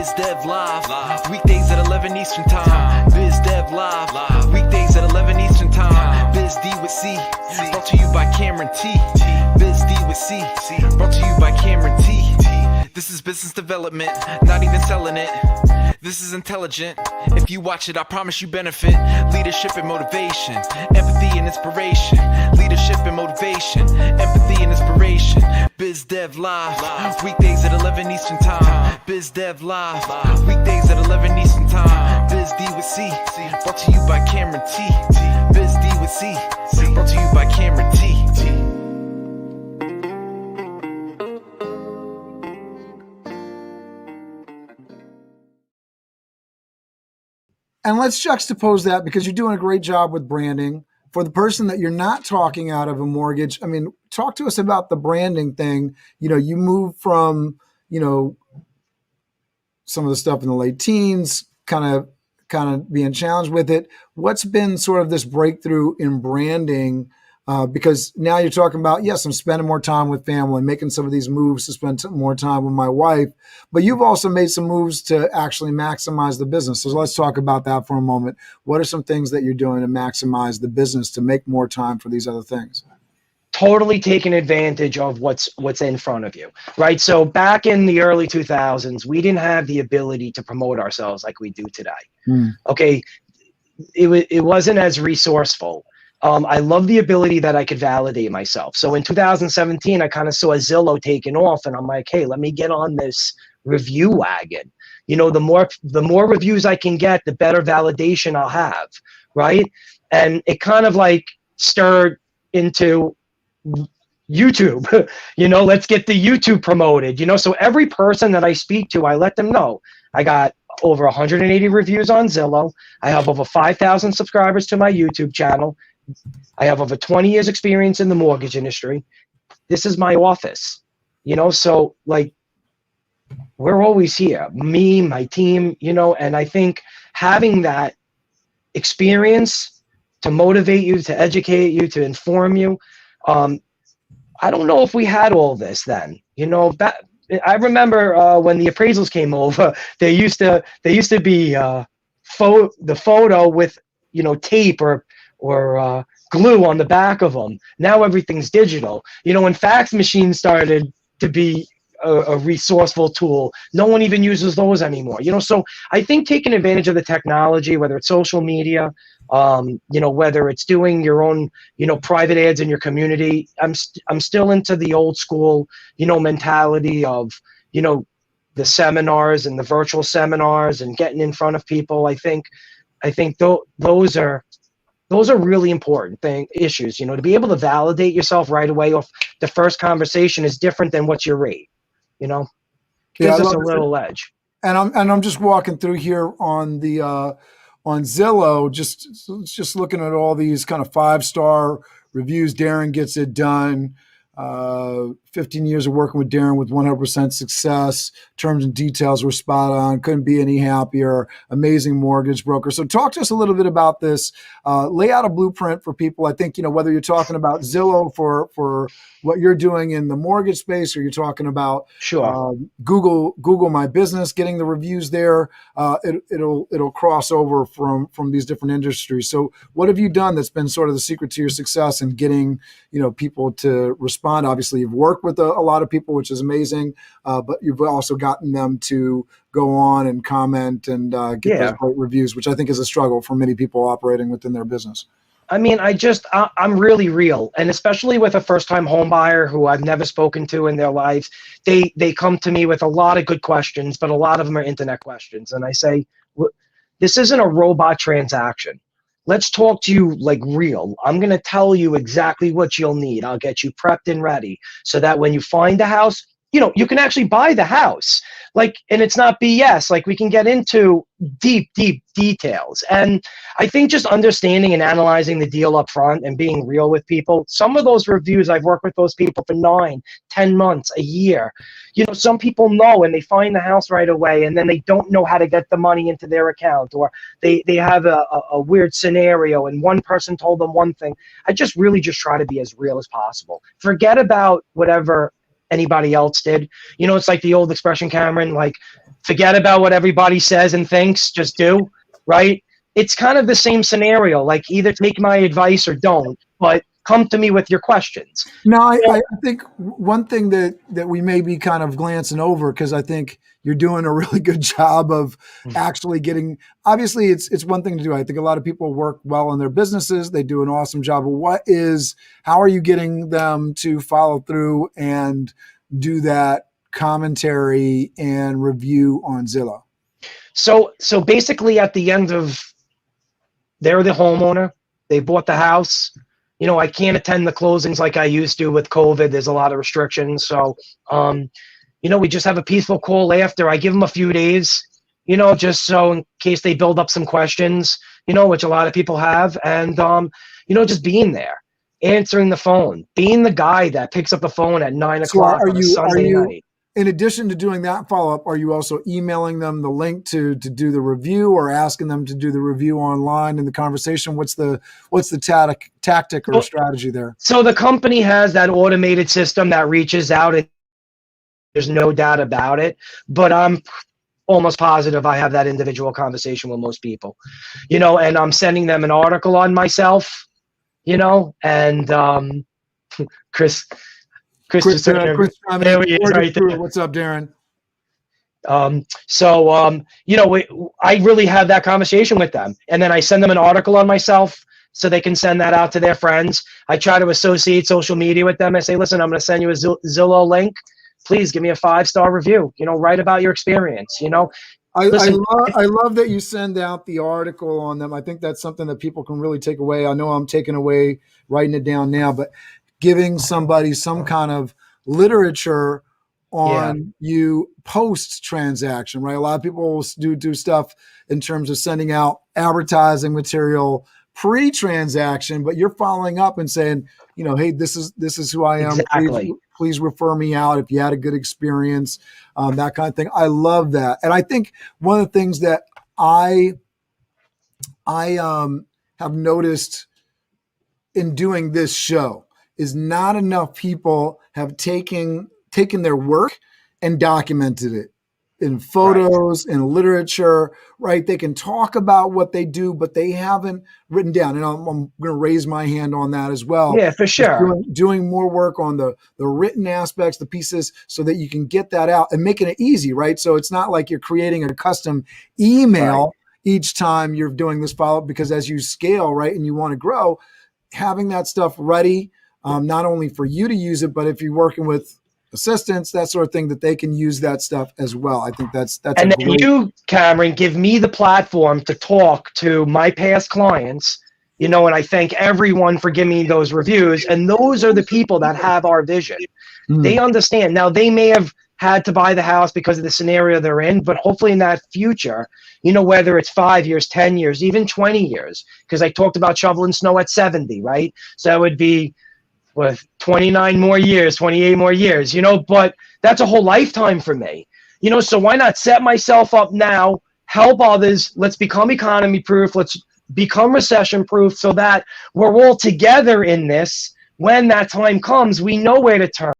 Biz Dev Live. Weekdays at 11 Eastern Time. Biz Dev Live. Weekdays at 11 Eastern Time. Biz D with C. Brought to you by Cameron T. Biz D with C. Brought to you by Cameron T. This is business development, not even selling it. This is intelligent. If you watch it, I promise you benefit. Leadership and motivation, empathy and inspiration. Leadership and motivation, empathy and inspiration. Biz Dev Live, weekdays at 11 Eastern Time. Biz Dev Live, weekdays at 11 Eastern Time. Biz D with C, brought to you by Cameron T. Biz D with C, brought to you by Cameron T. And let's juxtapose that, because you're doing a great job with branding. For the person that you're not talking out of a mortgage, I mean, talk to us about the branding thing. You know, you moved from, you know, some of the stuff in the late teens, kind of being challenged with it. What's been sort of this breakthrough in branding? Because now you're talking about, yes, I'm spending more time with family, making some of these moves to spend more time with my wife, but you've also made some moves to actually maximize the business. So let's talk about that for a moment. What are some things that you're doing to maximize the business to make more time for these other things? Totally taking advantage of what's in front of you, right? So back in the early 2000s, we didn't have the ability to promote ourselves like we do today. Okay, it wasn't as resourceful. I love the ability that I could validate myself. So in 2017, I kind of saw Zillow taking off, and I'm like, hey, let me get on this review wagon. You know, the more reviews I can get, the better validation I'll have, right? And it kind of like stirred into YouTube. You know, let's get the YouTube promoted. You know, so every person that I speak to, I let them know I got over 180 reviews on Zillow. I have over 5,000 subscribers to my YouTube channel. I have over 20 years experience in the mortgage industry. This is my office, you know, so like we're always here, me, my team, you know, and I think having that experience to motivate you, to educate you, to inform you. I don't know if we had all this then, you know. I remember when the appraisals came over, there used to be the photo with, you know, tape or glue on the back of them. Now everything's digital. You know, when fax machines started to be a resourceful tool, no one even uses those anymore. You know, so I think taking advantage of the technology, whether it's social media, you know, whether it's doing your own, you know, private ads in your community, I'm still into the old school, you know, mentality of, you know, the seminars and the virtual seminars and getting in front of people. I think those are really important issues, you know, to be able to validate yourself right away off the first conversation is different than what's your rate, you know, gives us a little edge. And I'm just walking through here on the, on Zillow, just looking at all these kind of 5-star reviews. Darren gets it done. 15 years of working with Darren with 100% success. Terms and details were spot on. Couldn't be any happier. Amazing mortgage broker. So talk to us a little bit about this. Lay out a blueprint for people. I think, you know, whether you're talking about Zillow for what you're doing in the mortgage space, or you're talking about Google My Business, getting the reviews there, it'll cross over from these different industries. So what have you done that's been sort of the secret to your success in getting, you know, people to respond? Obviously, you've worked with a lot of people, which is amazing, but you've also gotten them to go on and comment and get those great reviews, which I think is a struggle for many people operating within their business. I mean, I'm really real. And especially with a first-time home buyer who I've never spoken to in their lives, they come to me with a lot of good questions, but a lot of them are internet questions. And I say, this isn't a robot transaction. Let's talk to you like real. I'm going to tell you exactly what you'll need. I'll get you prepped and ready so that when you find the house, you know, you can actually buy the house. Like, and it's not BS. Like, we can get into deep details. And I think just understanding and analyzing the deal up front and being real with people. Some of those reviews, I've worked with those people for 9, 10 months, a year. You know, some people know and they find the house right away, and then they don't know how to get the money into their account, or they have a weird scenario and one person told them one thing. I really just try to be as real as possible. Forget about whatever anybody else did. You know, it's like the old expression, Cameron, like forget about what everybody says and thinks, just do, right? It's kind of the same scenario, like either take my advice or don't, but come to me with your questions. No, I think one thing that we may be kind of glancing over, because I think you're doing a really good job of actually getting, obviously it's one thing to do. I think a lot of people work well in their businesses. They do an awesome job. But how are you getting them to follow through and do that commentary and review on Zillow? So basically at the end of, they're the homeowner, they bought the house. You know, I can't attend the closings like I used to with COVID. There's a lot of restrictions. So, you know, we just have a peaceful call after. I give them a few days, you know, just so in case they build up some questions, you know, which a lot of people have. And, you know, just being there, answering the phone, being the guy that picks up the phone at 9 o'clock on a Sunday night. In addition to doing that follow-up, are you also emailing them the link to do the review, or asking them to do the review online in the conversation? What's the tactic or strategy there? So the company has that automated system that reaches out. There's no doubt about it, but I'm almost positive I have that individual conversation with most people, you know, and I'm sending them an article on myself, you know, and Chris, there he is right there. What's up, Darren? You know, I really have that conversation with them, and then I send them an article on myself so they can send that out to their friends. I try to associate social media with them. I say, listen, I'm going to send you a Zillow link. Please give me a 5-star review. You know, write about your experience. You know, I love that you send out the article on them. I think that's something that people can really take away. I know I'm taking away writing it down now, but giving somebody some kind of literature on you post transaction, right? A lot of people do stuff in terms of sending out advertising material pre-transaction, but you're following up and saying, you know, hey, this is who I am. Exactly. Please refer me out if you had a good experience, that kind of thing. I love that. And I think one of the things that I have noticed in doing this show is not enough people have taken their work and documented it in photos, in literature, right? They can talk about what they do, but they haven't written down. And I'm going to raise my hand on that as well. Yeah, for sure. Doing more work on the written aspects, the pieces, so that you can get that out and making it easy, right? So it's not like you're creating a custom email each time you're doing this follow-up, because as you scale, right, and you want to grow, having that stuff ready, not only for you to use it, but if you're working with assistants, that sort of thing, that they can use that stuff as well. I think that's and then you, Cameron, give me the platform to talk to my past clients, you know, and I thank everyone for giving me those reviews. And those are the people that have our vision. They understand. Now, they may have had to buy the house because of the scenario they're in, but hopefully in that future, you know, whether it's 5 years, 10 years, even 20 years, because I talked about shoveling snow at 70, right? So that would be with 29 more years, 28 more years, you know, but that's a whole lifetime for me, you know, so why not set myself up now, help others, let's become economy proof, let's become recession proof, so that we're all together in this. When that time comes, we know where to turn.